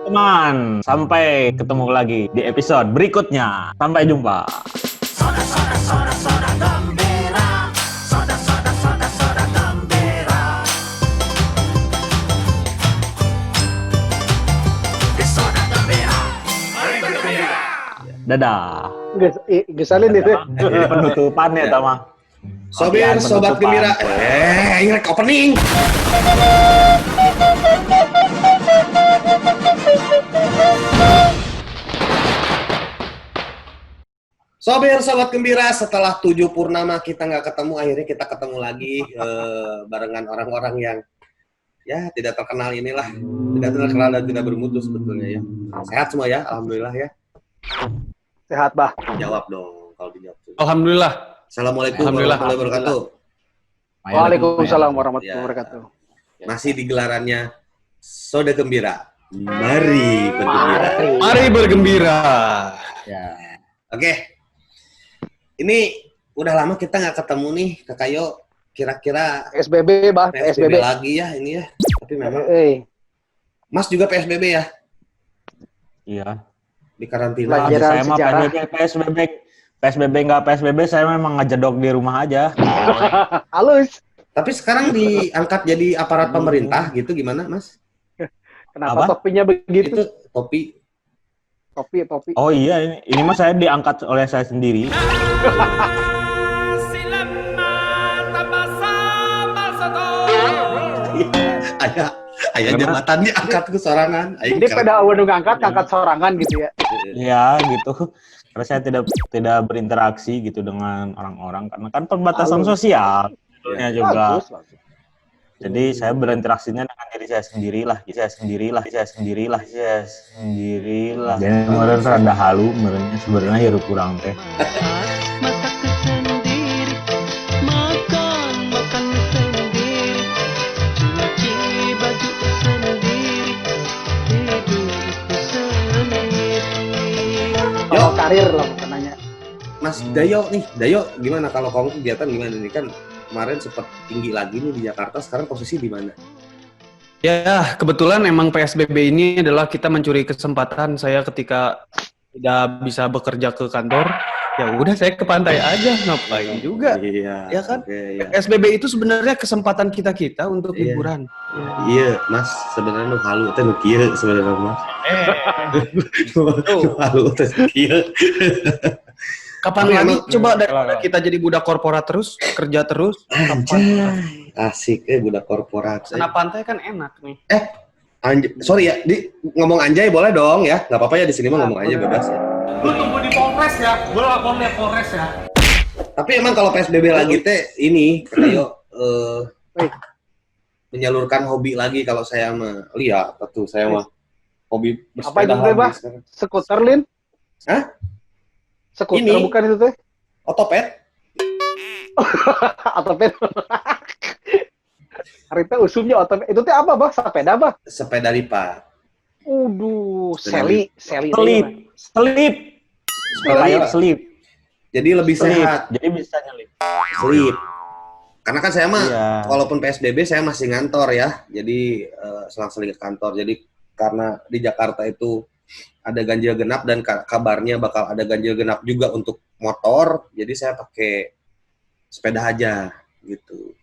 Teman, sampai ketemu lagi di episode berikutnya. Sampai jumpa. Soda, soda, soda, soda gembira. Soda, soda, soda, soda gembira. Di soda gembira. Mari bergembira. Dadah. Gesalin itu. Jadi penutupannya, Tama. Sobat penutupan. gembira. Ingat opening. Sobat gembira, setelah 7 purnama kita nggak ketemu, akhirnya kita ketemu lagi barengan orang-orang yang ya tidak terkenal inilah, tidak terkenal dan tidak bermutu sebetulnya ya. Sehat semua ya, alhamdulillah ya. Sehat, Bah. Jawab dong kalau dijawab. Alhamdulillah. Assalamualaikum Alhamdulillah. warahmatullahi wabarakatuh. Waalaikumsalam warahmatullahi wabarakatuh. Masih di gelarannya Soda Gembira. Mari bergembira. Mari bergembira. Ya. Oke. Ini udah lama kita nggak ketemu nih, Kak Kayo. Kira-kira PSBB, Bah. PSBB PSBB. lagi ya ini ya. Tapi memang Mas juga PSBB ya? Iya. Di karantina. Pelajaran Saya mah sejarah. PSBB nggak PSBB, saya memang ngejedok di rumah aja. Halus. Tapi sekarang diangkat jadi aparat pemerintah gitu gimana, Mas? Kenapa Apa? topinya begitu? Itu topi. Topi. Oh iya, ini mah saya diangkat oleh saya sendiri. Ayah jabatan diangkat ke sorangan. Jadi pada awal ngangkat sorangan gitu ya. Ya gitu. Karena saya tidak berinteraksi gitu dengan orang-orang karena kan perbatasan Halus. sosial sebetulnya juga. Bagus. Jadi saya berinteraksinya dengan diri saya sendirilah. Jadi meureun rada halu meureunnya sebenarnya hirup kurang teh. Masak sendiri, makan sendiri, cuci baju sendiri, tidurku sendiri. Kalau karir loh nanya. Mas Dayo nih, Dayo gimana kalau kamu kegiatan gimana nih kan kemarin sempat tinggi lagi nih di Jakarta, sekarang posisi di mana? Ya, kebetulan emang PSBB ini adalah kita mencuri kesempatan saya ketika tidak bisa bekerja ke kantor. Ya udah saya ke pantai aja, ngapain juga. Iya. Ya kan? Oke, ya. PSBB itu sebenarnya kesempatan kita untuk Iya. liburan. Iya, Mas, sebenarnya nu halu teh nu kieu sebenarnya Mas. Nu halu teh kieu. Kapan Tapi lagi emang- coba daripada kita jadi budak korporat terus, kerja terus, kapan? Anjay, asik budak korporat. Sana pantai kan enak nih. Sorry ya, ngomong anjay boleh dong ya, nggak apa-apa ya di sini mah ngomong aja bebas ya. Lu tunggu di Polres ya, gue lapor lihat Polres ya. Tapi emang kalau PSBB lagi teh ini, ayo menyalurkan hobi lagi kalau saya mah lihat tuh saya mah hobi Apa itu bersepeda teh, Bah? lagi sekarang. Skuter, Lin? Hah? Skuter Ini. bukan itu teh? Otopet? Otopet. Harita usumnya otopet. Itu teh apa, Bah? Sepeda, Bah? Sepeda lipat. Seli. Sleep. Kayak sleep. Jadi lebih sehat. Jadi bisa nyelip. Sleep. Karena kan saya mah Iya. walaupun PSBB saya masih ngantor ya. Jadi selang-seling ke kantor. Jadi karena di Jakarta itu ada ganjil genap dan kabarnya bakal ada ganjil genap juga untuk motor. Jadi saya pakai sepeda aja gitu.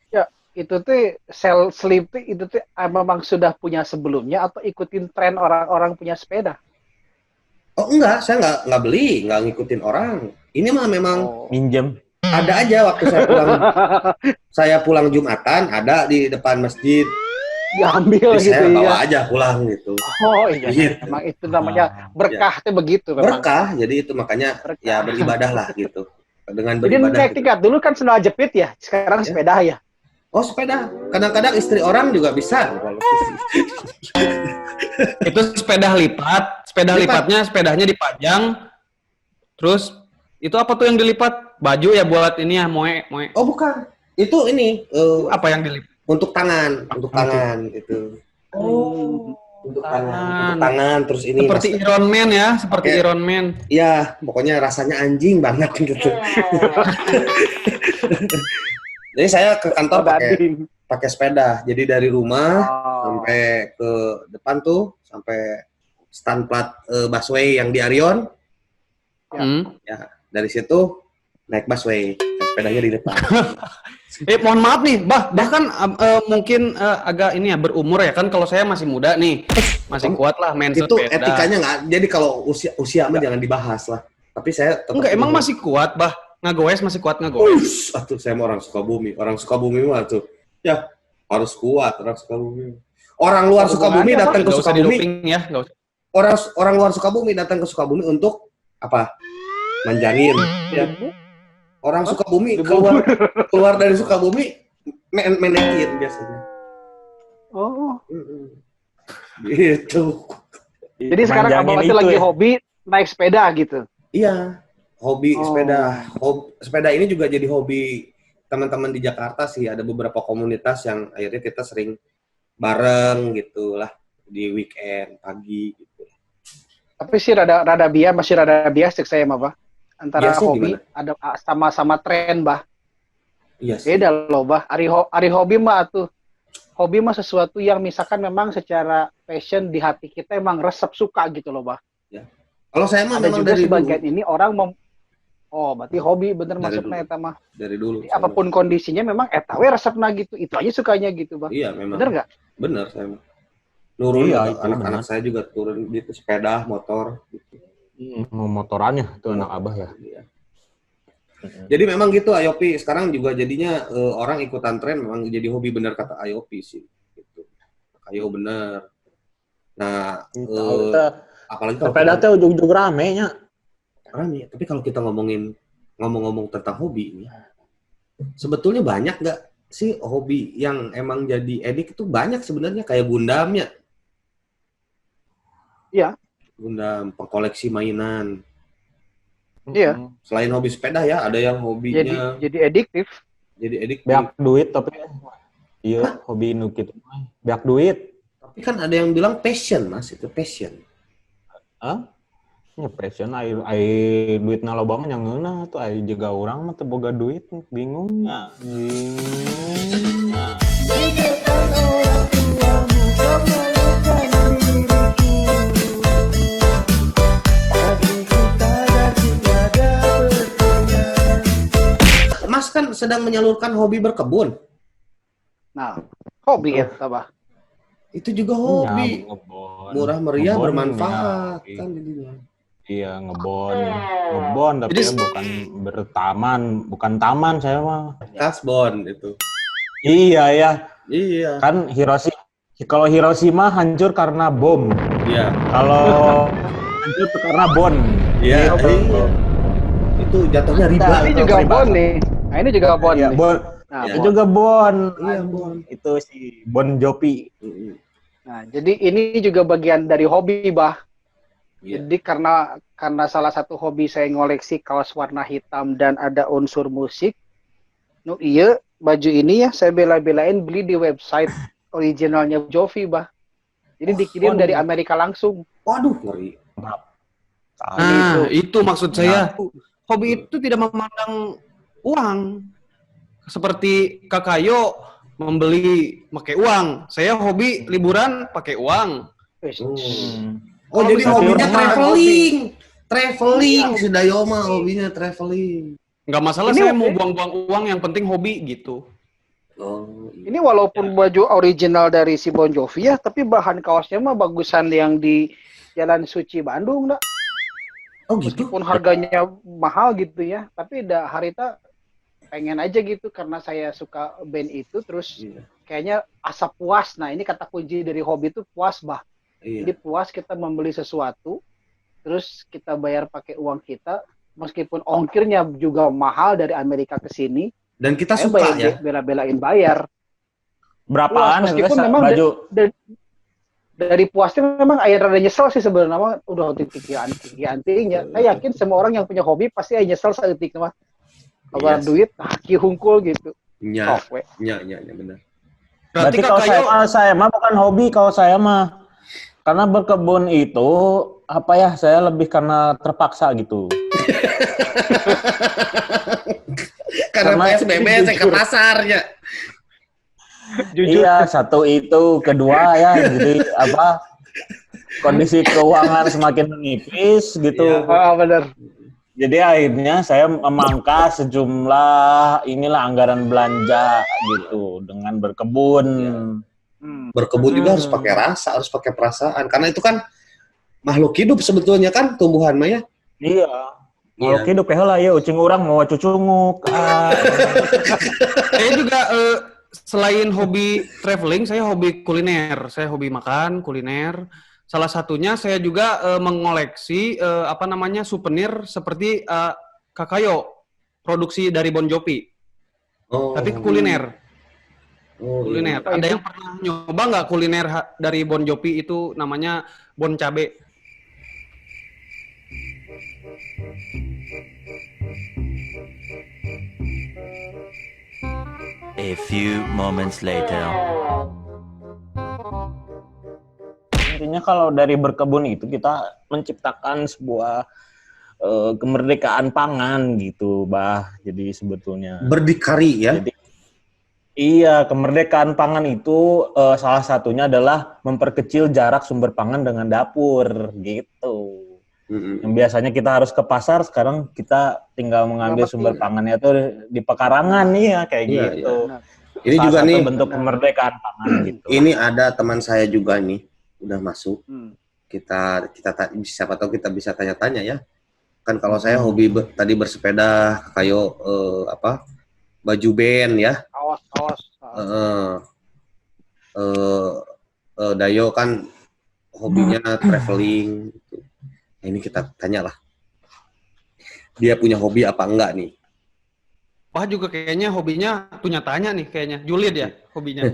Itu teh sleep teh itu teh memang sudah punya sebelumnya atau ikutin tren orang-orang punya sepeda? Oh enggak, saya nggak beli, nggak ngikutin orang. Ini mah memang Minjem. ada aja waktu saya pulang Jumatan, ada di depan masjid. Diambil Jadi gitu saya bawa ya. aja pulang gitu. Oh iya, Gitu. memang itu namanya berkah teh begitu memang. Berkah, jadi itu makanya ya beribadah lah gitu. Dengan Jadi beribadah. naik Gitu. tingkat dulu kan sendal jepit ya, sekarang Ya. sepeda ya. Oh sepeda, kadang-kadang istri orang juga bisa. Itu sepeda lipat, sepeda Lipat. sepedanya dipajang, terus itu apa tuh yang dilipat? Baju ya buat ini ya, moe. Oh bukan, itu ini Apa yang dilipat? untuk tangan gitu. Oh, Untuk tangan. tangan, terus ini. Seperti Iron Man ya, seperti Oke. Iron Man. Ya, pokoknya rasanya anjing banget gitu. Jadi saya ke kantor pakai sepeda. Jadi dari rumah sampai ke depan tuh, sampai stand plat busway yang di Arion. Ya, dari situ naik busway, sepedanya di depan. Mohon maaf nih, bahkan mungkin agak ini ya berumur ya kan, kalau saya masih muda nih, masih kuat lah main Itu sepeda. etikanya nggak, jadi kalau usia mah jangan dibahas lah. Tapi saya tetap Enggak, emang masih kuat, ngagoes masih kuat ngagoes. Atuh saya mah orang Sukabumi mah tuh. Ya, harus kuat orang Sukabumi. Orang luar Sukabumi datang ke Nggak usah Sukabumi. didoping ya, nggak usah. Orang luar Sukabumi datang ke Sukabumi untuk apa? Manjangin. Ya. Orang Sukabumi keluar dari Sukabumi menekin biasanya. Oh. Gitu. Jadi sekarang Manjangin abang itu lagi ya. hobi naik sepeda gitu. Iya, hobi Oh. sepeda. Sepeda ini juga jadi hobi teman-teman di Jakarta sih. Ada beberapa komunitas yang akhirnya kita sering bareng gitu lah di weekend pagi gitu. Tapi sih masih rada bias cek saya mah, Bah. Antara Biasnya hobi gimana? ada sama tren, Bah. Iya sih. Beda loh, Bah. Ari hobi mah atuh. Hobi mah sesuatu yang misalkan memang secara passion di hati kita emang resep suka gitu loh, Bah. Kalau saya mah Ada memang juga dari sebagian dulu. ini orang Oh, berarti hobi bener Dari masuknya dulu. eta mah. Dari dulu. Jadi apapun kondisinya memang eta we resepna gitu. Itu aja sukanya gitu, Bah. Iya, memang. Bener nggak? Bener saya mah. Nurun Iya, gitu. itu Anak-anak benar. saya juga turun gitu sepeda, motor gitu. Mau motorannya tuh anak abah ya. Iya. Jadi memang gitu Ayopi. Sekarang juga jadinya orang ikutan tren memang jadi hobi, bener kata Ayopi sih. Gitu. Ayo bener. Nah, apalagi kalau Sepeda kita- teh ujung-ujung rame nya. rame. Tapi kalau kita ngomong tentang hobi ini, sebetulnya banyak nggak sih hobi yang emang jadi edik itu? Banyak sebenarnya, kayak Gundam ya. Iya. Gundam, pengkoleksi mainan. Iya. Selain hobi sepeda ya, ada yang hobinya Jadi adiktif. jadi edik. Banyak duit tapi iya hobi nu kitu mah. Banyak duit. Tapi kan ada yang bilang passion, Mas, itu passion. Hah? Ya passion ai duitna loba mah nyangeuna tuh ai juga urang mah teu boga duit bingung. Mas kan sedang menyalurkan hobi berkebun. Nah, hobi ya, Bah. Itu juga hobi. Ya, ngebon. Murah meriah, Ngebon, bermanfaat ya. kan jadinya. Iya ngebon tapi Jadi- ya bukan taman saya mah. Kasbon itu. Iya ya, Iya. kan kalau Hiroshima hancur karena bom. Iya. Kalau hancur karena bon. Iya. Gitu. Iya. Itu jatuhnya riba. Nah, ini juga Terlibat. Bon nih. Nah, ini juga Bon Iya, nih. bon. Nah, Iya. Itu juga bon. Iya, Bon. Itu si Bon Jovi. Nah, jadi ini juga bagian dari hobi, Bah. Iya. Jadi karena salah satu hobi saya ngoleksi kaos warna hitam dan ada unsur musik. Nu iya, baju ini ya saya bela-belain beli di website originalnya Jovi, Bah. Jadi dikirim dari Amerika langsung. Waduh, ngeri. Nah, itu maksud saya. Hobi itu tidak memandang uang. Seperti Kakayo membeli pakai uang. Saya hobi liburan pakai uang. Wis. Oh, Kalau jadi misalnya hobinya orang traveling. Traveling, si Dayoma hobinya traveling. Nggak masalah Ini saya oke. mau buang-buang uang, yang penting hobi gitu. Oh, iya. Ini walaupun baju original dari si Bon Jovi ya, tapi bahan kaosnya mah bagusan yang di Jalan Suci Bandung, dah. Oh gitu. Meskipun harganya mahal gitu ya, tapi dah Harita pengen aja gitu karena saya suka band itu, terus Iya. kayaknya asa puas. Nah, ini kata kunci dari hobi itu puas, Bah. Jadi Iya. puas kita membeli sesuatu, terus kita bayar pakai uang kita, meskipun ongkirnya juga mahal dari Amerika ke sini, Dan kita saya suka ya. bela-belain bayar. Berapaan Puas, meskipun ya, memang baju? Dari puasnya memang air rada nyesel sih sebenarnya mah udah antinya. Saya yakin semua orang yang punya hobi pasti aja nyesel saeutik mah. Kabar Yes. duit, ki hungkul gitu. Nya, Sok we. nya, benar. Berarti kalau saya mah bukan hobi kalau saya mah. Karena berkebun itu apa ya, saya lebih karena terpaksa gitu. Karena Karena PSBB saya ke jujur. pasarnya. Jujur. Iya, satu itu, kedua ya, jadi apa? Kondisi keuangan semakin menipis gitu. Benar. Jadi akhirnya saya memangkas sejumlah inilah anggaran belanja gitu dengan berkebun. Berkebun juga harus pakai rasa, harus pakai perasaan. Karena itu kan makhluk hidup sebetulnya kan tumbuhan mah ya. Iya. Kalau hidup lah ya, ucing orang mau cucunguk. Saya juga selain hobi traveling, saya hobi kuliner. Saya hobi makan, kuliner. Salah satunya saya juga mengoleksi souvenir seperti Kakayo, produksi dari Bon Jovi. Oh. Tapi kuliner. Oh, Kuliner. Apa Ada itu? yang pernah nyoba nggak kuliner dari Bon Jovi itu namanya Bon Cabe? A few moments later. Intinya kalau dari berkebun itu kita menciptakan sebuah kemerdekaan pangan gitu, Bah. Jadi sebetulnya. berdikari ya. Jadi iya, kemerdekaan pangan itu salah satunya adalah memperkecil jarak sumber pangan dengan dapur gitu. Yang biasanya kita harus ke pasar, sekarang kita tinggal mengambil sumber pangannya itu di pekarangan nih ya kayak Iya, gitu. iya. Ini Salah juga satu nih, bentuk kemerdekaan pangan gitu. ini ada teman saya juga nih, udah masuk. Hmm. Kita siapa tahu kita bisa tanya-tanya ya. Kan kalau saya hobi tadi bersepeda, kayak baju band ya. Awas. Dayo kan hobinya traveling gitu. Nah, ini kita tanyalah. Dia punya hobi apa enggak nih? Wah juga kayaknya hobinya punya tanya nih kayaknya. Julid ya hobinya.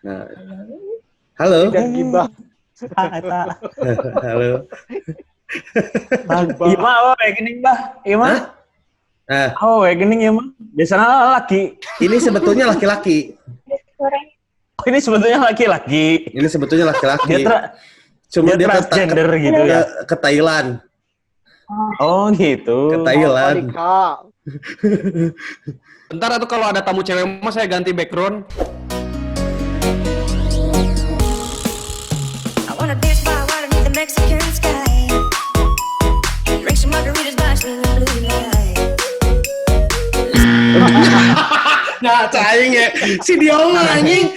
Nah. Halo. Dan gibah. Halo. Iya mah, oh kayak gini Mbah. Iya mah. Oh kayak gini ya mah. Biasanya laki. Ini sebetulnya laki-laki. Oh, ini sebetulnya laki-laki. Ini sebetulnya laki-laki. Cuma dia transgender gitu ya. Ke Thailand. Oh gitu. Ke Thailand. Bentar atau kalau ada tamu cewek mah saya ganti background. I wanna dance by water beneath the Mexican sky. Drink some margaritas by the blue light. Nah, cahing ya. Si dia anjing.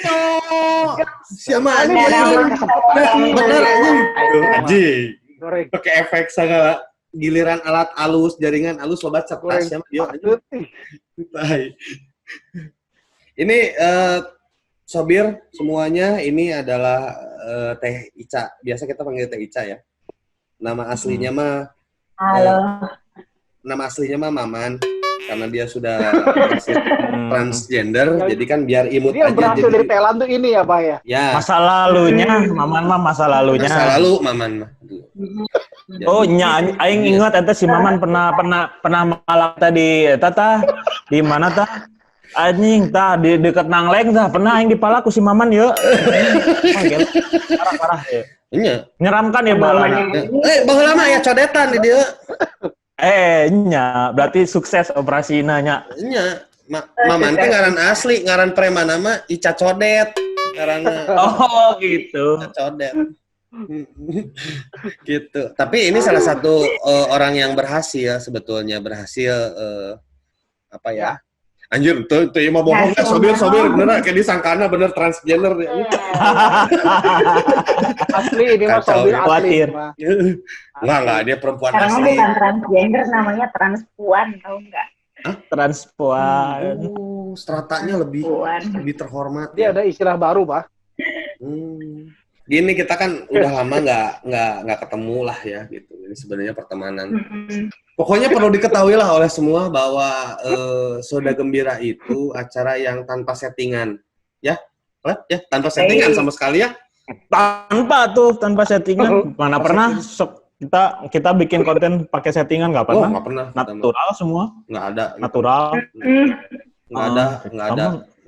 Siapa anjing? Bener anjing. Anjing. Pakai efek sangat giliran alat alus, jaringan alus lobat cerdas ya dia anjing. Ini Sobir semuanya ini adalah Teh Ica. Biasa kita panggil Teh Ica ya. Nama aslinya mah nama aslinya mah Maman karena dia sudah transgender. Jadi kan biar imut Dia aja. berhasil dari Thailand tuh ini ya, Pak ya. Ya. Masa lalunya, Maman mah masa lalunya. Masa lalu Maman mah. Oh, aing ingat eta si Maman pernah malak tadi tah di mana tah? Anjing tah di dekat Nangleng tah pernah aing dipalaku si Maman ye. Parah ya. Iya. Menyeramkan ya baheula. Baheula mah ya codetan di dia. Nya, berarti sukses operasina nya. Iya. Maman teh ngaran asli, ngaran preman nama Ica Codet. Ngaranna Oh, gitu. Ica Codet. Gitu. Tapi ini salah satu orang yang berhasil sebetulnya apa ya? Anjir, tuh ya mah bohong ya, sobir bener kayak disangkana bener transgender ya. Asli ini mah Kacau, Sobir khawatir. asli. Enggak, dia perempuan Sekarang asli. bukan transgender, namanya transpuan, tahu nggak? Transpuan. Stratanya lebih terhormat. Dia ada istilah baru, Pak. Gini kita kan udah lama nggak ketemu lah ya gitu. Ini sebenarnya pertemanan. Pokoknya perlu diketahui lah oleh semua bahwa Soda Gembira itu acara yang tanpa settingan, ya, ya tanpa settingan sama sekali ya. Tanpa settingan. Mana pernah kita bikin konten pakai settingan nggak pernah? Nggak pernah. Natural semua. Nggak ada. Natural.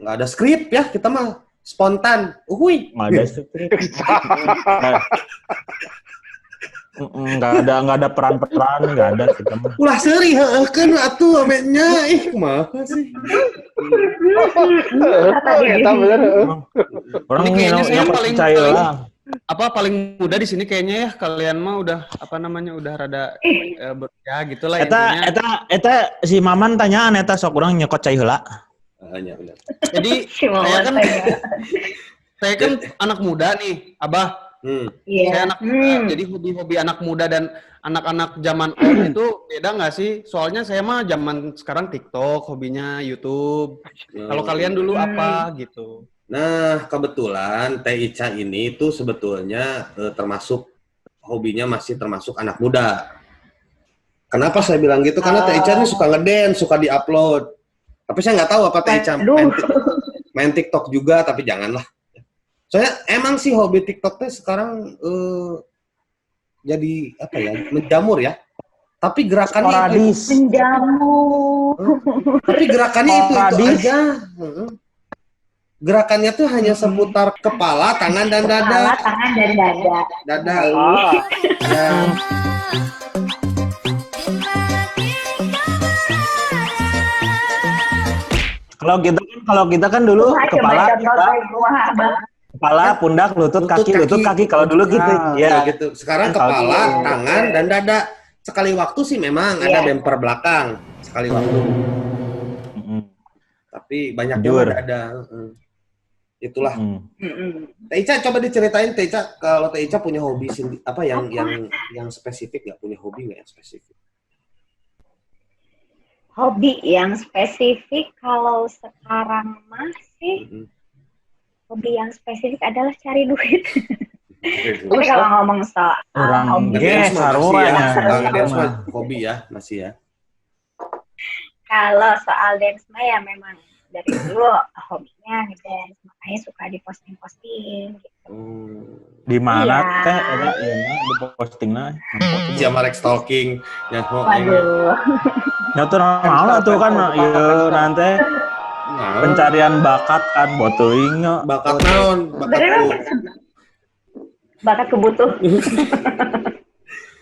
Nggak ada skrip ya. Kita mah spontan. Nggak ada skrip. Nggak ada peran-peran, nggak ada kita mah. Ulah seri kan atuh amenya kumaha sih. Eta bener. Orang Ini kayaknya saya nyokot paling cai lah. paling muda di sini kayaknya ya. Kalian mah udah udah rada ya gitulah intinya. Eta si Maman tanyaan eta sok urang nyokot cai heula. Hanya benar. Jadi saya kan anak muda nih, Abah. Saya anak muda, jadi hobi-hobi anak muda dan anak-anak zaman old itu beda nggak sih? Soalnya saya mah zaman sekarang TikTok, hobinya YouTube. Kalau kalian dulu apa gitu? Nah, kebetulan Teh Ica ini tuh sebetulnya termasuk hobinya masih termasuk anak muda. Kenapa saya bilang gitu? Karena Teh Ica ini suka ngedance, suka diupload. Tapi saya nggak tahu apa Teh Ica main TikTok juga, tapi janganlah. Soalnya emang sih hobi TikTok teh sekarang jadi apa ya, menjamur ya. Tapi gerakannya itu Menjamu. tapi gerakannya itu aja. Gerakannya tuh hanya seputar kepala, tangan dan dada. Kepala, tangan, dan dada. Dada. Ya. Kalau kita kan dulu kepala, pundak, lutut, kaki. Kalau dulu gitu. Ya gitu. Sekarang kepala, tangan dan dada. Sekali waktu sih memang ada bumper belakang sekali waktu. Tapi banyak juga ada. Itulah. Teh Ica coba diceritain Teh Ica, kalau Teh Ica punya hobi apa yang spesifik, nggak punya hobi nggak yang spesifik? Hobi yang spesifik kalau sekarang masih hobi yang spesifik adalah cari duit. Tapi kalau ngomong soal hobi, hobi ya masih ya. Kalau soal dance mah ya memang dari dulu hobinya ngedance, makanya suka diposting-posting gitu. Di mana teh ada di postingna? Jamarek stalking ya. Waduh. Nyatur malah tuh kan ieu nanti pencarian bakat kan boteuing. Bakat naon? Bakat kebutuh.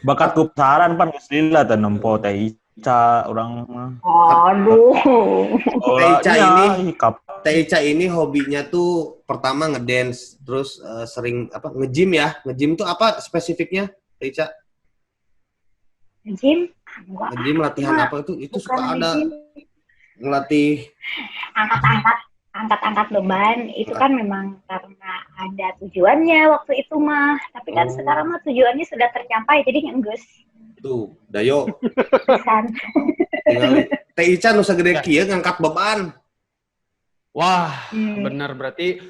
Bakat kupasaran pan geus lila teh nempo Teh Ica urang mah. Aduh. Teh Ica ini hobinya tuh pertama ngedance, terus sering nge-gym ya. Nge-gym tuh apa spesifiknya Teh Ica? Nge-gym? Nge-gym latihan apa itu suka ada ngelatih angkat-angkat beban itu kan memang karena ada tujuannya waktu itu mah, tapi kan sekarang mah tujuannya sudah tercapai jadi enggeus. Tuh, Dayo. Pisan. Teh Ica nu sagede kieu ngangkat beban. Wah, benar berarti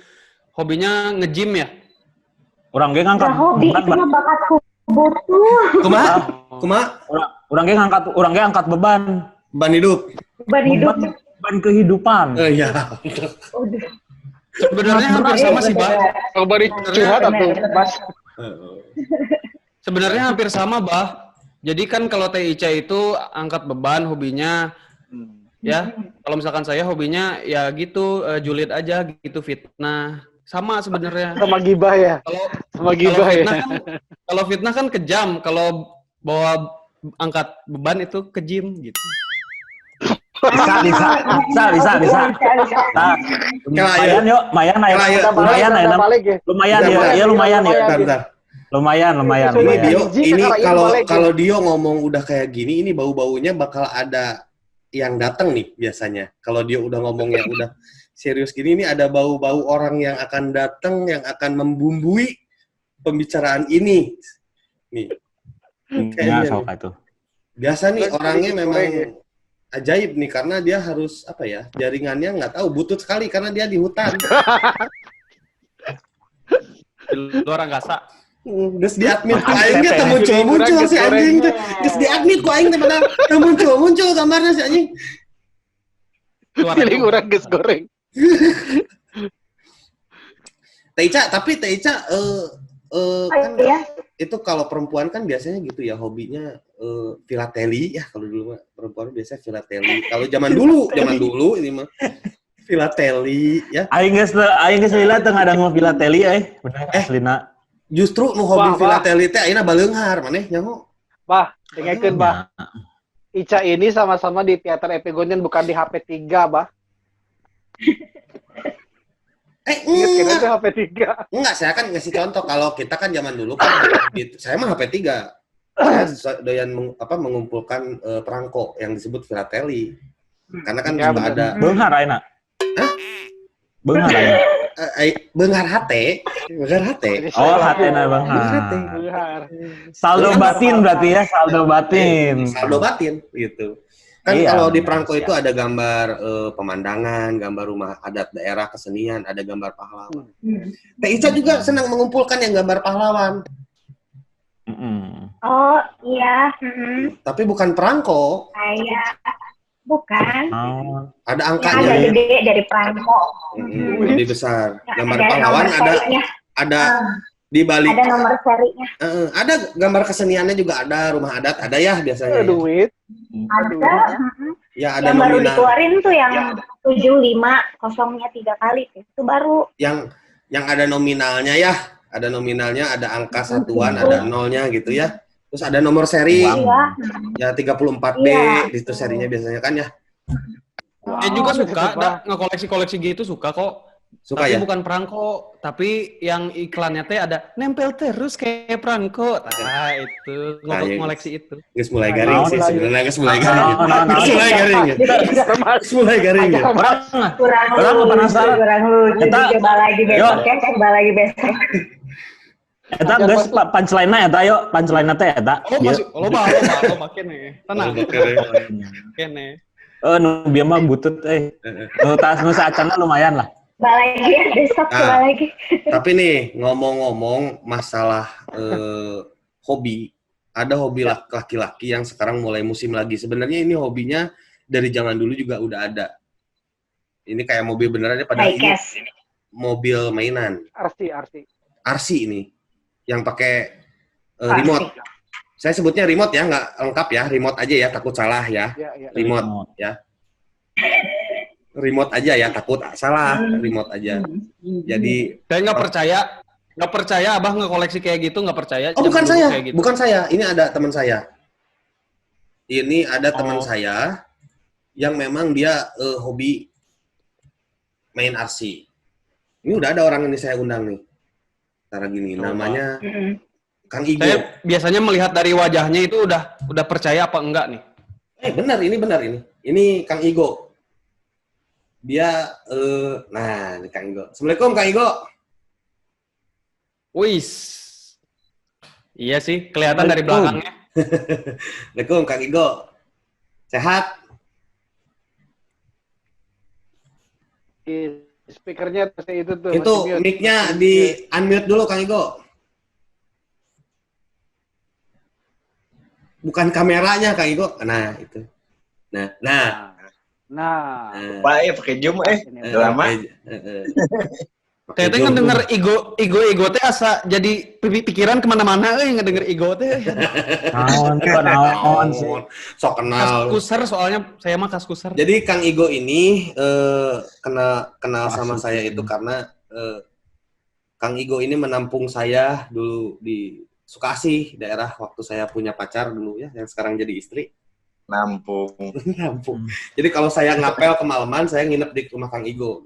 hobinya nge-gym ya? Urang ge ngangkat hobi itu mah bakat kebutuh. Kumaha? Urang ge angkat beban. Beban hidup. Beban kehidupan. Iya. Sebenarnya hampir sama sih, Bah. Kalau bari curhat atau Mas. Sebenarnya hampir sama, Bah. Jadi kan kalau Teh Ica itu angkat beban hobinya ya. Kalau misalkan saya hobinya ya gitu julid aja gitu, fitnah. Sama sebenarnya. Sama gibah ya. Kalau fitnah kan kejam, kalau bawa angkat beban itu ke gym gitu. Bisa. Lumayan yuk, lumayan. Ini kalau Dio ngomong udah kayak gini, ini bau-baunya bakal ada yang datang nih biasanya. Kalau dia udah ngomongnya udah serius gini, ini ada bau-bau orang yang akan datang, yang akan membumbui pembicaraan ini. Nih. Kayaknya itu. Biasa nih orangnya memang ajaib nih karena dia harus jaringannya nggak tahu, butut sekali karena dia di hutan. Di luar angkasa. Geus di admit ku aing teh muncul si anjing teh. Geus di admit ku aing teh padahal muncul gambarnya si anjing. Feeling urang geus goreng. Teh Ica kan itu kalau perempuan kan biasanya gitu ya hobinya filateli ya, kalau dulu mah perempuan biasanya filateli. Kalau zaman dulu ini mah filateli ya. Aing geus lila teu ngadangu filateli bener aslina. Justru nu hobi filateli teh ayeuna baleunghar maneh nyaho. Bah, dengekeun Bah. Ica ini sama-sama di teater Epigonen bukan di HP3, Bah. Ingat kan Enggak. itu HP 3. Enggak, saya kan ngasih contoh. Kalau kita kan zaman dulu kan, gitu. Saya mah HP 3. Saya doyan mengumpulkan perangko yang disebut filateli. Karena kan Ya, suka bener. ada Beunghar ayeuna. Hah? Beunghar ayeuna. Benghar HT. Benghar HT. Oh, hatena beunghar. Behar. Saldo batin berarti ya, saldo batin. Saldo batin gitu. Kan Iya, kalau di benar, perangko siap. itu ada gambar pemandangan, gambar rumah adat daerah kesenian, ada gambar pahlawan. Teh Ica juga senang mengumpulkan yang gambar pahlawan, Mm-mm. Oh iya, tapi bukan perangko. kayak bukan. Oh, Ada Yang angkanya. agak gede dari perangko. Lebih besar. Yang Gambar ada pahlawan nomor ada serinya. di balik. Ada nomor serinya. Ada gambar keseniannya juga ada, rumah adat ada ya biasanya. Ya. Duit. Ada. Ya ada Yang baru nominal. dikeluarin tuh yang 75 kosongnya 3 kali. Itu baru. Yang ada nominalnya ya, ada nominalnya, ada angka satuan, ada nolnya gitu ya. Terus ada nomor seri, Iya. ya 34B, Iya. itu serinya biasanya kan ya. Saya juga Oh, suka, gitu, Pak. ngekoleksi-koleksi gitu suka kok. Suka Tapi ya? bukan perangko, tapi yang iklannya teh ada nempel terus kayak perangko. Nah, itu Nah, iya. ngoleksi itu. Geus mulai garing Naon sih lagi? sebenarnya, geus mulai garing. Naon. Geus mulai garing ya. Geus mulai garing ya. Kurang Orang lucu, penasaran. kurang lucu. Eta- Coba lagi besok ya, coba lagi besok. eta geus punchline-na eta yo, punchline-na teh eta. Oh, masih loba kene. Tenang, kene. Nu bieu mah butut Nu saacana lumayan lah. Coba lagi ya, besok Nah. coba lagi. Tapi nih, ngomong-ngomong masalah hobi, ada hobi laki-laki yang sekarang mulai musim lagi. Sebenarnya ini hobinya dari zaman dulu juga udah ada. Ini kayak mobil beneran ya, padahal ini Diecast. mobil mainan. RC ini, yang pakai remote. Saya sebutnya remote ya, nggak lengkap ya, remote aja ya, takut salah ya. Remote ya. Remote aja ya, takut salah, remote aja. Jadi Saya nggak percaya abah ngekoleksi kayak gitu, nggak percaya. oh bukan Zaman dulu saya, kayak gitu. bukan saya. Ini ada teman saya. Ini ada teman Oh. saya yang memang dia hobi main RC. Ini udah ada orang ini saya undang nih. Cara gini, Coba. namanya Mm-mm. Kang Igo. Saya biasanya melihat dari wajahnya itu udah percaya apa enggak nih. Benar ini. Ini Kang Igo. Dia nah, ini Kang Igo. Assalamualaikum Kang Igo. Wis. Iya sih, kelihatan dari belakangnya. Assalamualaikum Kang Igo. Sehat? Speakernya itu tuh. Itu masih mute. mic-nya di unmute dulu Kang Igo. Bukan kameranya Kang Igo. Nah, itu. Nah. Pak ya pakai Zoom udah lama. Saya teh ngedenger Igo teh asa jadi pikiran kemana-mana ngedenger Igo teh. Naon sih. Sok kenal. Kaskuser soalnya saya mah kaskuser. Jadi Kang Igo ini kenal sama saya itu karena Kang Igo ini menampung saya dulu di Sukasih, daerah waktu saya punya pacar dulu ya, yang sekarang jadi istri. Nampung. Jadi kalau saya ngapel kemalaman, saya nginep di rumah Kang Igo.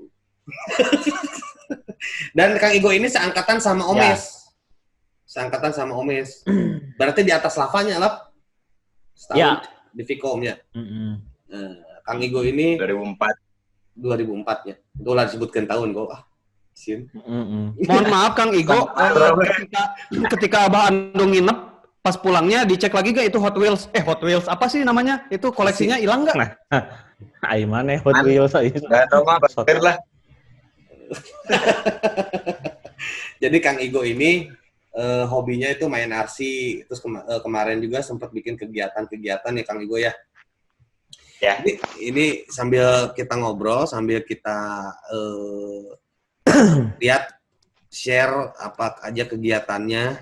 Dan Kang Igo ini seangkatan sama Omes. Seangkatan sama Omes. Berarti di atas lavanya, Lap. Setahun Ya. di Vicom ya. Kang Igo ini 2004 ya. Itu lah disebutkan tahun kok. Sin. Mohon maaf Kang Igo, ketika Abah Andung nginep, pas pulangnya dicek lagi gak itu Hot Wheels? Hot Wheels apa sih namanya? Itu koleksinya hilang nggak? Ai mana Hot Wheels itu. Enggak tahu mah lah. Jadi Kang Igo ini hobinya itu main RC, terus kemarin juga sempat bikin kegiatan-kegiatan ya Kang Igo ya. Ya. Ini sambil kita ngobrol, sambil kita lihat share apa aja kegiatannya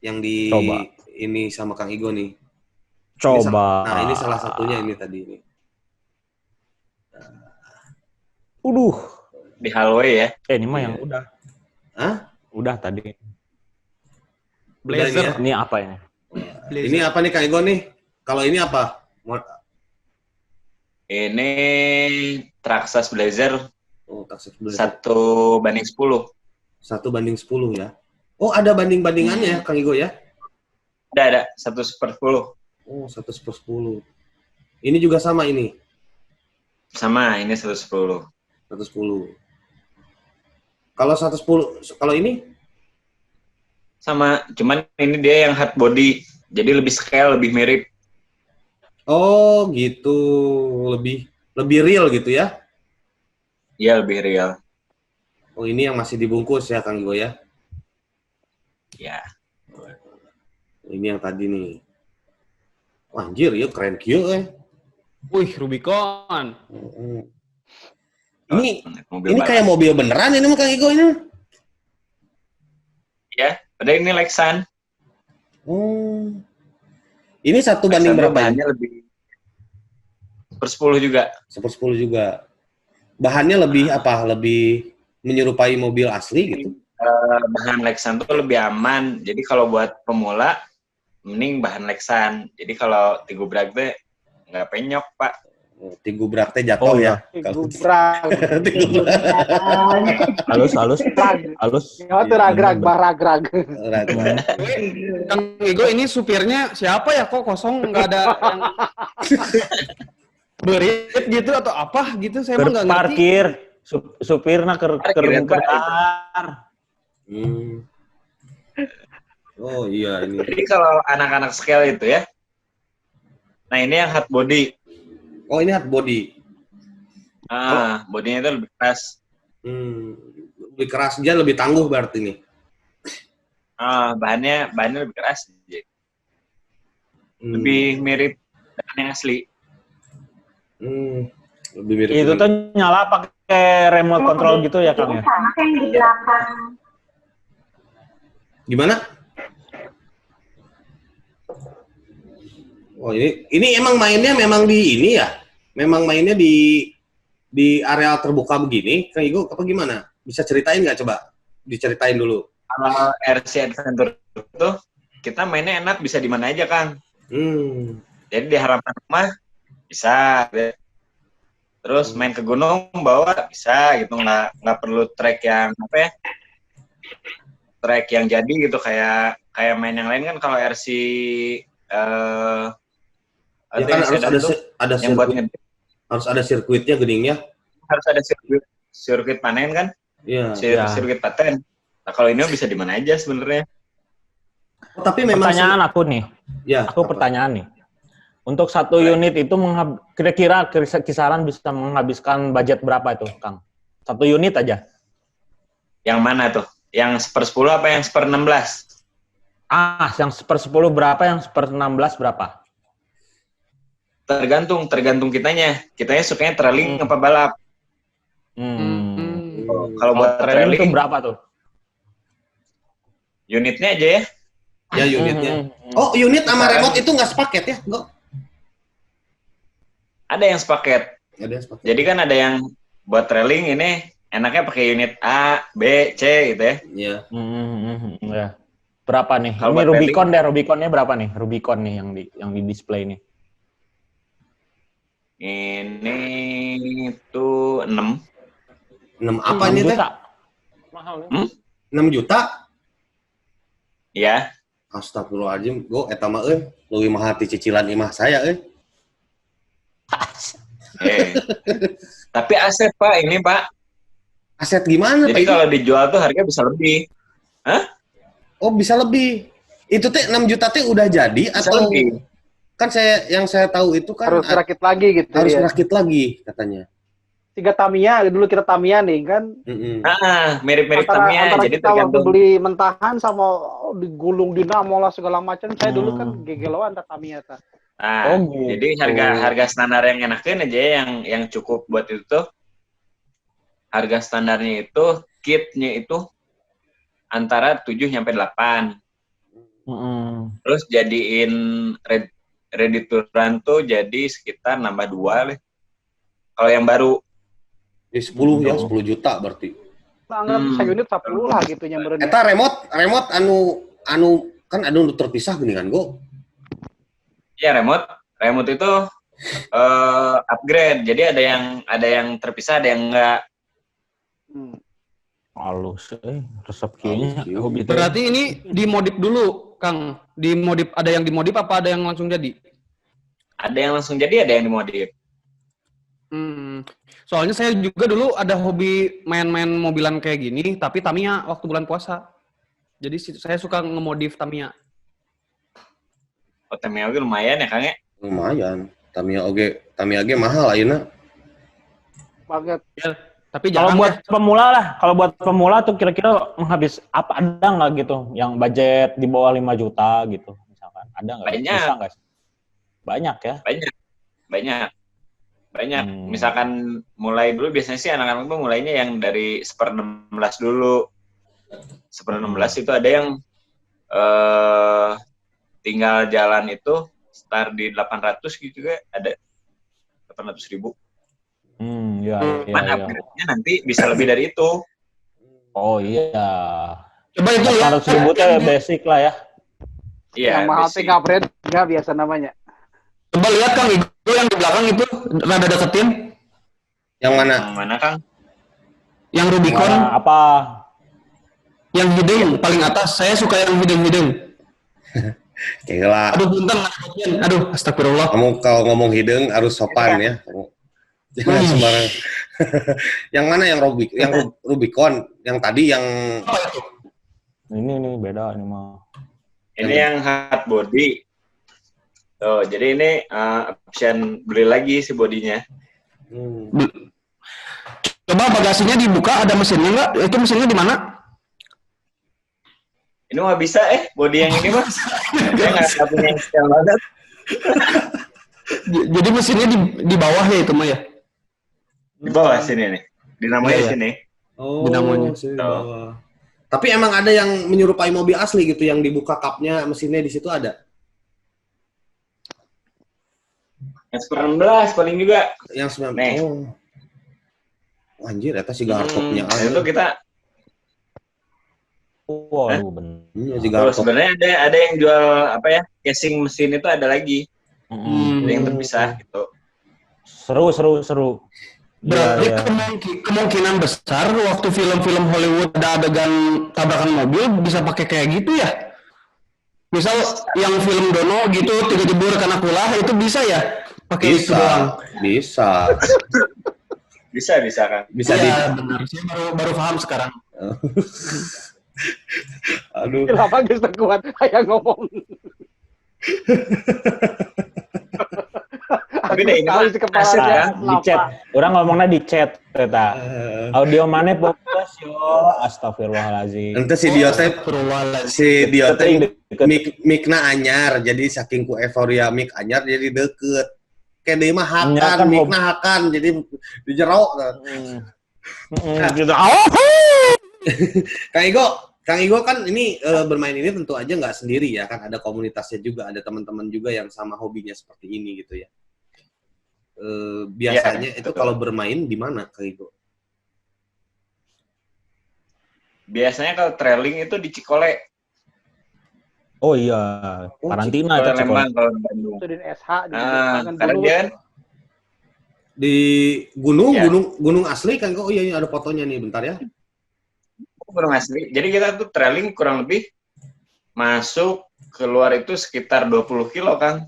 yang di Coba. ini sama Kang Igo nih. Coba. Nah, ini salah satunya ini tadi ini. Di hallway ya. Ini mah yang udah. Hah? Udah tadi. Blazer. Ini apa ini? Ini apa nih Kang Igo nih? Kalau ini apa? Ini Traxxas Blazer Oh, Traxxas Blazer. 1:10. 1:10 ya. Oh, ada banding-bandingannya ya, Kang Igo ya? Ada 1/10. Oh, 1/10. Ini juga sama ini. Sama, ini 1/10. 110. Kalau 110, kalau ini Sama, cuman ini dia yang hard body. Jadi lebih scale, lebih mirip. oh gitu, lebih real gitu ya. Iya, lebih real. Oh, ini yang masih dibungkus ya, Kang Igo ya. Ya. Ini yang tadi nih. Wah, anjir, ya keren kieu Wih, Rubicon. Ini kayak mobil beneran ini mah Kang Igo ini. Ya, padahal ini Lexan. Oh. Ini 1 banding berapa ini? Bahannya lebih 1/10 juga. 1/10 juga. Bahannya lebih apa? Lebih menyerupai mobil asli gitu. Bahan Lexan tuh lebih aman. Jadi kalau buat pemula, mending bahan Lexan. Jadi kalau Tigubrak teh nggak penyok, Pak. Tigubrak teh jatuh ya. Tigubrak. Halus. Ya, itu ragrag. Kang Igo ini supirnya siapa ya? Kok kosong nggak ada yang berit gitu atau apa gitu? Saya mah nggak ngerti. Parkir, supirna ker Oh iya ini. Jadi kalau anak-anak scale itu ya, nah ini yang hard body. Oh ini hard body. Bodinya itu lebih keras. Lebih keras dia lebih tangguh berarti nih. Bahannya lebih keras. Lebih mirip dengan yang asli. Lebih mirip. Itu tuh nyala pakai remote control gitu ya, Kang ya? Sama kayak yang di belakang. Gimana? Oh ini emang mainnya memang di ini ya? Memang mainnya di areal terbuka begini, Kang Igo apa gimana? Bisa ceritain nggak coba? Diceritain dulu. Kalau RC Adventure itu kita mainnya enak bisa di mana aja, Kang. Jadi di harapan rumah bisa. Terus main ke gunung bawa bisa gitu, nggak perlu trek yang apa ya? Trek yang jadi gitu kayak main yang lain kan kalau RC ya kan ada yang buat harus ada sirkuitnya geningnya. Harus ada sirkuit panen kan? Iya. Sirkuit paten. Nah, kalau ini bisa di mana aja sebenarnya. Tapi memang pertanyaan aku nih. Ya, pertanyaan nih. Untuk satu unit itu kira-kira kisaran bisa menghabiskan budget berapa itu, Kang? Satu unit aja. Yang mana tuh? Yang 1/10 apa yang 1/16? Yang 1/10 berapa, yang 1/16 berapa? Tergantung kitanya. Kitanya sukanya trailing apa balap. Kalau buat trailing itu berapa tuh? Unitnya aja ya. Ya unitnya. Oh, unit sama remote itu nggak sepaket ya? Enggak. Ada yang sepaket. Jadi kan ada yang buat trailing ini enaknya pakai unit A, B, C gitu ya. Iya. Ya. Berapa nih? Kalau Ini buat Rubiconnya berapa nih? Rubicon nih yang di display nih. Ini tuh 6. 6 apa ini teh? Mahal ya? 6 juta? Iya. Astagfirullahaladzim, go eta mah euy, leuwih mahal ti cicilan imah saya euy. Tapi aset, Pak, ini, Pak. Aset gimana, Jadi Pak? kalau dijual tuh harga bisa lebih. Hah? Oh, bisa lebih. Itu teh 6 juta teh udah jadi Bisa atau lebih. kan yang saya tahu itu kan Harus rakit lagi gitu harus ya. rakit lagi katanya. 3 Tamiya, dulu kita Tamiya nih kan. Mirip-mirip Tamiya, antara jadi kita waktu tergantung. beli mentahan sama digulung dinamo lah segala macam. Saya dulu kan gegeloan Tamiya ta. Nah, jadi harga standar yang enakin aja yang cukup buat itu tuh. Harga standarnya itu kitnya itu antara 7 sampai 8. Terus jadiin ready to run tuh jadi sekitar nambah 2 lah. Kalau yang baru 10 ya, 10 juta berarti. Anggap unit 10 lah gitu nya meureun. Eta remote anu kan anu terpisah gini kan, Go. ya remote itu upgrade. Jadi ada yang terpisah, ada yang enggak. Halus, resep kayaknya hobi teh. Berarti ini dimodif dulu, Kang. Dimodif, ada yang dimodif apa ada yang langsung jadi? Ada yang langsung jadi, ada yang dimodif. Soalnya saya juga dulu ada hobi main-main mobilan kayak gini, tapi Tamiya waktu bulan puasa. Jadi saya suka ngemodif Tamiya. Oh, Tamiya oge lumayan ya, Kang ya? Lumayan. Tamiya oge mahal ayeuna. Banget. Ya, tapi Kalau jangan buat pemula lah, kalau buat pemula tuh kira-kira menghabis apa, ada nggak gitu yang budget di bawah 5 juta gitu misalkan, ada nggak? Banyak. Bisa nggak sih? Banyak ya? Banyak. Misalkan mulai dulu biasanya sih anak-anak tuh mulainya yang dari 1/16 dulu. 1/16 itu ada yang tinggal jalan itu start di 800 gitu kan, ada 800.000. Iya. Upgrade-nya nanti bisa lebih dari itu. Oh iya. Coba itu ya. 800.000 tuh basic lah ya. Iya. Yang mahal basic. teh upgrade nggak biasa namanya. Coba lihat Kang itu yang di belakang itu rada deketin. Yang mana? Yang mana, Kang? Yang Rubicon, Mana, apa? yang hidung paling atas. Saya suka yang hidung. Gila. Aduh, punten. Aduh, astagfirullah. Kamu kalau ngomong hidung harus sopan ya. Jangan sembarang. Yang mana yang Rubicon? Yang tadi yang Ini nih beda ini mah. Ini yang hard body. Tuh, jadi ini option beli lagi si bodinya. Coba bagasinya dibuka, ada mesinnya nggak? Itu mesinnya di mana? Ini mah bisa body yang ini mas. Saya nggak punya yang style banget. Jadi mesinnya di bawah ya itu mah ya? Di bawah sini nih. Dinamanya Iya. sini. Oh, Dinamanya. sini bawah. Tapi emang ada yang menyerupai mobil asli gitu, yang dibuka kapnya, mesinnya di situ ada. Yang 19 paling juga. Yang 9. Nih. Oh. Anjir, eta si gartopnya. Itu kita. Waduh, bener. Iya, si Kalau gartop. sebenarnya ada yang jual apa ya, casing mesin itu ada lagi. Ada yang terpisah gitu. Seru. Berarti Iya. kemungkinan besar waktu film-film Hollywood ada adegan tabrakan mobil bisa pakai kayak gitu ya? Misal yang film Dono gitu tiga jebur karena kulah itu bisa ya? Pakai itu doang. Bisa. Bisa kan. Bisa Iya, benar. Saya baru paham sekarang. Aduh. Kenapa geus teu kuat aya ngomong. Tapi deh ini Tahu mah di asik kepalanya kan. Di chat. Orang ngomongnya di chat eta. Audio mana fokus yo. Astagfirullahalazim. Ente si Diote mic-na anyar, jadi saking ku euforia mic anyar jadi deket. Kayak dia mah hakan, mic-na hakan, jadi di jero. Gitu. Kang Igo kan ini bermain ini tentu aja nggak sendiri ya, kan ada komunitasnya juga, ada teman-teman juga yang sama hobinya seperti ini gitu ya. Biasanya Ya, itu kalau bermain di mana Kang Igo? Biasanya kalau trailing itu di Cikole. Oh iya, karantina Cikole Cik. Lembang kalau di Bandung. Itu di SH di Karena dia Di gunung, Ya. gunung asli Kang Igo. Oh iya, ini ada fotonya nih, bentar ya. gunung asli. Jadi kita tuh trailing kurang lebih masuk keluar itu sekitar 20 kilo kan.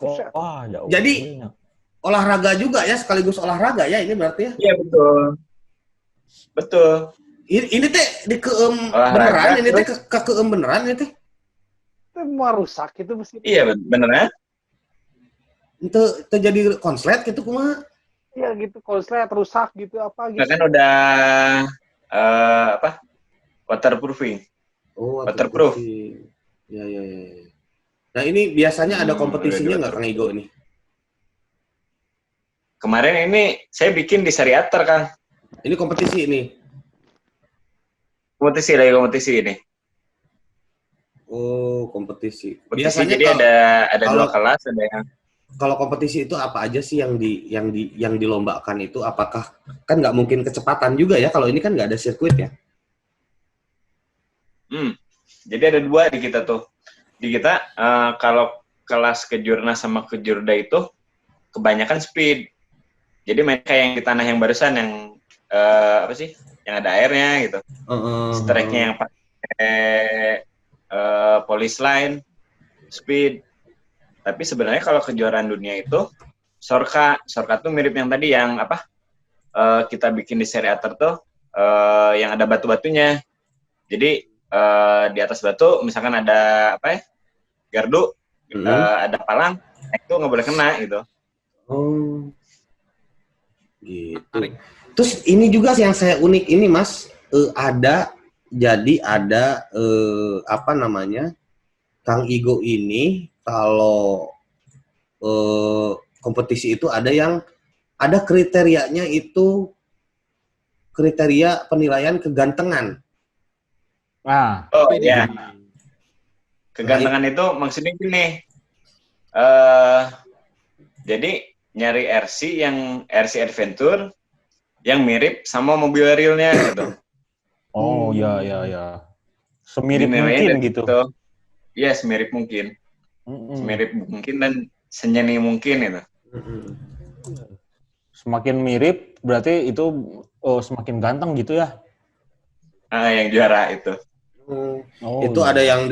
Wah, jauh. Jadi olahraga juga ya, sekaligus olahraga ya ini berarti ya. Iya betul. Ini teh di Olahraga, beneran, ini teh terus? ke beneran ini teh. Itu mau rusak itu mesti. Iya bener ya. Itu jadi konslet gitu kumaha. Iya gitu konslet rusak gitu apa gitu. Kita kan udah waterproofing. Oh, Waterproof. Ya. Nah ini biasanya ada kompetisinya nggak Kang Igo ini? Kemarin ini saya bikin di Sariater kan. Ini kompetisi ini. Kompetisi ini. Oh, kompetisi. Kompetisi Biasanya jadi ada kalau- 2 kelas, ada yang kalau kompetisi itu apa aja sih yang dilombakan itu? Apakah kan nggak mungkin kecepatan juga ya? Kalau ini kan nggak ada sirkuit ya? Jadi ada 2 di kita tuh. Di kita kalau kelas kejurnas sama kejurda itu kebanyakan speed. Jadi main kayak yang di tanah yang barusan yang apa sih? Yang ada airnya gitu. Strike-nya yang pakai police line, speed. Tapi sebenarnya kalau kejuaraan dunia itu Sorka tuh mirip yang tadi yang apa? Kita bikin di seri Ater tuh yang ada batu-batunya. Jadi di atas batu misalkan ada apa ya? Gardu, ada palang, itu nggak boleh kena gitu. Oh, gitu. Terus ini juga yang saya unik ini Mas, ada apa namanya, Kang Igo ini kalau kompetisi itu ada kriterianya itu kriteria penilaian kegantengan. Nah, Oh iya. Kegantengan itu maksudnya gini. Jadi nyari RC Adventure yang mirip sama mobil realnya gitu. oh ya. Semirip Dinilainya mungkin dari gitu. situ. Iya, semirip mungkin. Semirip mungkin dan senyeni mungkin gitu. Semakin mirip berarti itu semakin ganteng gitu ya. Yang juara itu. Oh, Itu iya. ada yang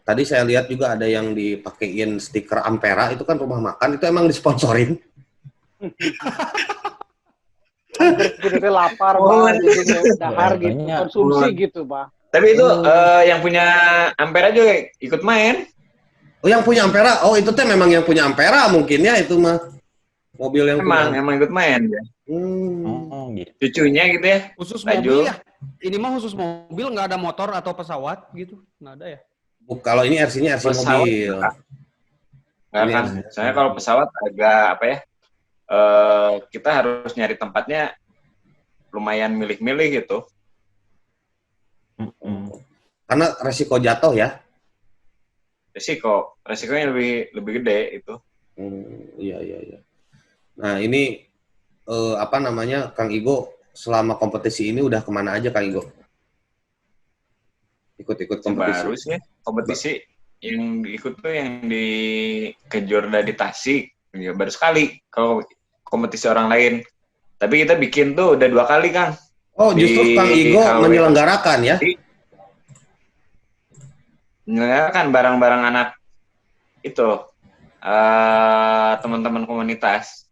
tadi saya lihat juga ada yang dipakein stiker Ampera, itu kan rumah makan, itu emang disponsorin. Kita lapar, Bang. Jadi dahar gitu, Banyak. konsumsi gitu, Bang. Tapi itu yang punya Ampera juga ikut main. Oh, yang punya Ampera, oh itu teh memang yang punya Ampera mungkin ya itu mah. Mobil yang Emang ikut main ya. Oh, gitu. Cucunya gitu ya. Khusus Laju. mobil ya? Ini mah khusus mobil, nggak ada motor atau pesawat gitu? Nggak ada ya? Kalau ini RC-nya RC Pesawat mobil. Nggak kan. Soalnya kalau pesawat agak apa ya? Kita harus nyari tempatnya lumayan milih-milih gitu. Karena resiko jatuh ya. Resikonya lebih gede itu. Iya. Nah ini apa namanya, Kang Igo selama kompetisi ini udah kemana aja Kang Igo? Ikut-ikut kompetisi. Baru sih kompetisi yang ikut tuh yang di Kejurda di Tasik. Ya, baru sekali kalau kompetisi orang lain. Tapi kita bikin tuh udah 2 kali Kang. Oh justru Kang Igo menyelenggarakan ya? Menyelenggarakan barang-barang anak itu teman-teman komunitas.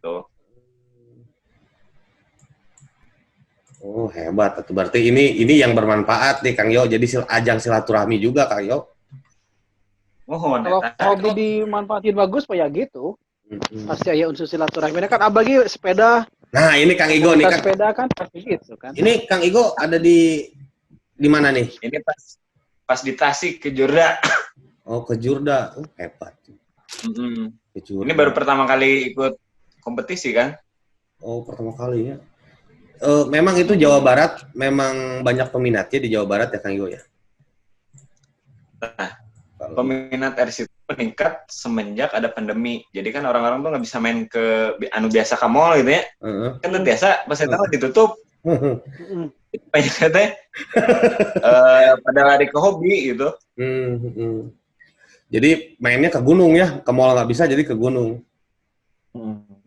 Tuh. Oh hebat, berarti ini yang bermanfaat nih Kang Yo, jadi ajang silaturahmi juga Kang Yo. Kalau hobi dimanfaatin bagus, Pak ya gitu. Pasti ada unsur silaturahmi. Kan abagi sepeda. Nah ini Kang Igo nih kan. Sepeda kan pasti gitu kan. Ini Kang Igo ada di mana nih? Ini pas di Tasik Kejurda. Oh Kejurda, hebat. Kejurda. Ini baru pertama kali ikut kompetisi kan? Oh pertama kali ya. Memang itu Jawa Barat, memang banyak peminatnya di Jawa Barat ya Kang Igo ya? Nah, peminat RC itu meningkat semenjak ada pandemi. Jadi kan orang-orang tuh nggak bisa main ke biasa ke mall gitu ya. Kan tuh biasa pas itu ditutup. Banyak katanya pada lari ke hobi gitu. Jadi mainnya ke gunung ya, ke mall nggak bisa jadi ke gunung.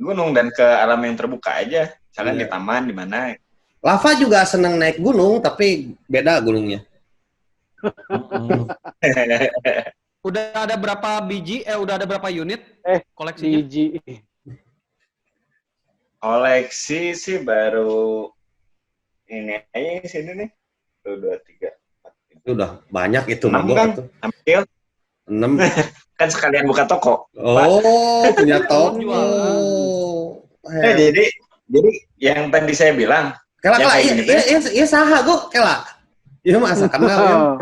Gunung dan ke alam yang terbuka aja. Misalkan di taman, di mana. Lava juga seneng naik gunung, tapi beda gunungnya. Udah ada berapa biji? Udah ada berapa unit koleksinya? Biji. Koleksi sih baru ini aja sini nih. 1, 2, 3, 4. Itu udah banyak itu. 6 kan? Ambil. 6. Kan sekalian buka toko. Oh, punya toko. Jadi yang tadi saya bilang. Kela iya saha go kela. Iya masa kenal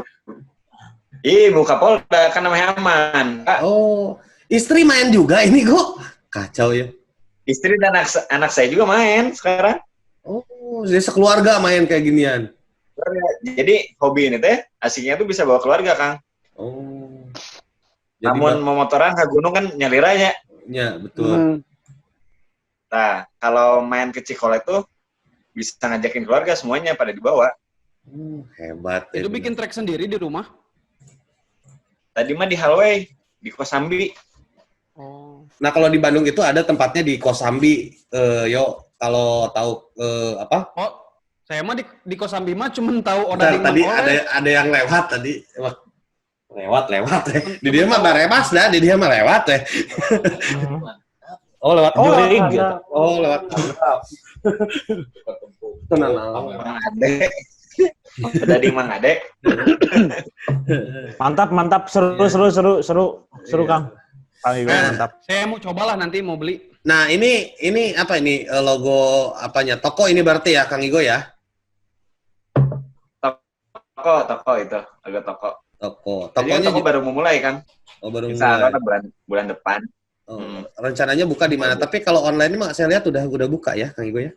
ya. Buka Polda kan namanya aman. Oh, istri main juga ini go. Kacau ya. Istri dan anak saya juga main sekarang. Oh, jadi sekeluarga main kayak ginian. Jadi hobi ini teh asiknya tuh bisa bawa keluarga, Kang. Oh. Namun mau motoran ke gunung kan nyaliranya. Ya, betul. Nah, kalau main ke Cikole tuh bisa ngajakin keluarga semuanya pada dibawa. Hebat. Itu bikin trek sendiri di rumah? Tadi mah di Hallway, di Kosambi. Oh. Nah, kalau di Bandung itu ada tempatnya di Kosambi. Yo, kalau tahu apa? Oh, saya mah di Kosambi mah cuman tahu Bentar, odading tadi mengoleh. ada yang lewat tadi. Wah, lewat. Di dia mah barebas dah, di dia mah lewat teh. Oh, lewat. Oh, Jurig, lewat. gitu. Oh, lewat. Tenang. Mang Ade. Ada di Mang Ade. Mantap, seru Kang. Kang Igo mantap. Saya mau cobalah nanti mau beli. Nah, ini apa ini logo apanya? Toko ini berarti ya, Kang Igo ya? Toko itu, agak toko. Toko. Jadi Tokonya toko baru memulai kan. oh, baru Bisa mulai. bulan depan. Oh, rencananya buka di mana? Tapi kalau online mah saya lihat udah buka ya, Kang Igo ya?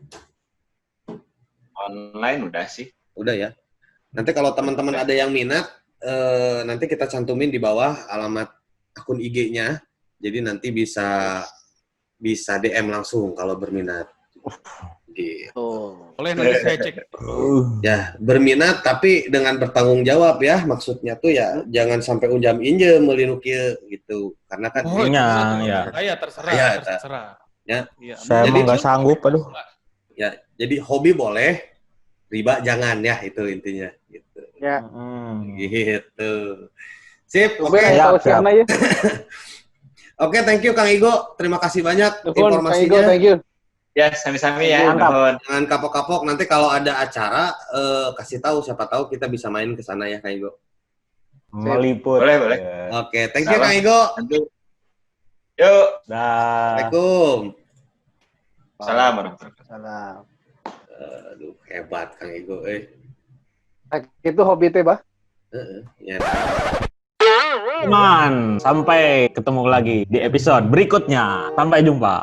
Online udah sih. Udah ya. Nanti kalau teman-teman ada yang minat, nanti kita cantumin di bawah alamat akun IG-nya. Jadi nanti bisa DM langsung kalau berminat. Gitu. Boleh nanti saya cek. Ya, berminat tapi dengan bertanggung jawab ya. Maksudnya tuh ya jangan sampai unjam injem meuli nu kieu gitu. Karena kan Oh, ya. Terserah. Ya, Terserah. ya. Iya. Saya Jadi- emang nggak sanggup, aduh. Ya, jadi hobi boleh, riba jangan ya, itu intinya gitu. Ya. Gitu. Sip, oke. Oke, tahu siapa ya? Oke, thank you Kang Igo. Terima kasih banyak Nuhun, Kang Igo, informasinya. thank you. Ya, sami-sami ya. Mantap. Nuhun. Jangan kapok-kapok. Nanti kalau ada acara, kasih tahu. Siapa tahu kita bisa main ke sana ya, Kang Igo. Meliput. Boleh. Ya. Oke, thank you Salam. Kang Igo. Nanti. Yuk. Dah. Assalamualaikum. Salam warahmatullahi wabarakatuh. Salam. Aduh, hebat Kang Igo. Itu hobi teh, Bah. Ya. Teman, sampai ketemu lagi di episode berikutnya. Sampai jumpa.